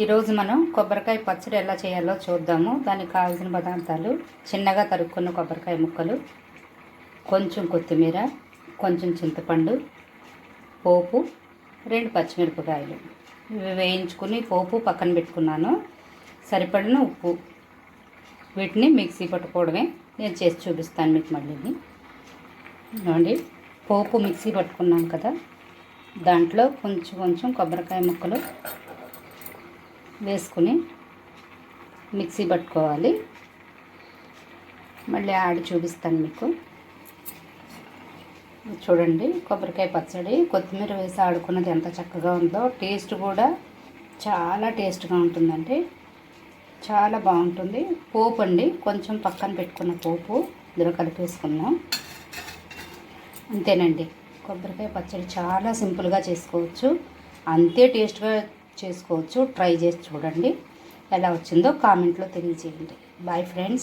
ఈరోజు మనం కొబ్బరికాయ పచ్చడి ఎలా చేయాలో చూద్దాము. దానికి కావాల్సిన పదార్థాలు: చిన్నగా తరుక్కున్న కొబ్బరికాయ ముక్కలు, కొంచెం కొత్తిమీర, కొంచెం చింతపండు, పోపు, 2 పచ్చిమిరపకాయలు. ఇవి వేయించుకుని పోపు పక్కన పెట్టుకున్నాను. సరిపడిన ఉప్పు. వీటిని మిక్సీ పట్టుకోవడమే. నేను చేసి చూపిస్తాను మీకు మళ్ళీ. చూడండి, పోపు మిక్సీ పట్టుకున్నాం కదా, దాంట్లో కొంచెం కొబ్బరికాయ ముక్కలు వేసుకుని మిక్సీ పట్టుకోవాలి. మళ్ళీ ఆడి చూపిస్తాను మీకు. చూడండి, కొబ్బరికాయ పచ్చడి కొత్తిమీర వేసి ఆడుకున్నది ఎంత చక్కగా ఉందో. టేస్ట్ కూడా చాలా టేస్ట్గా ఉంటుందండి, చాలా బాగుంటుంది. పోపు అండి, కొంచెం పక్కన పెట్టుకున్న పోపు ఇందులో కలిపేసుకున్నాం. అంతేనండి, కొబ్బరికాయ పచ్చడి చాలా సింపుల్గా చేసుకోవచ్చు, అంతే టేస్ట్గా చేసుకోవచ్చు. ట్రై చేసి చూడండి, ఎలా వచ్చిందో కామెంట్లో తెలియజేయండి. Bye friends.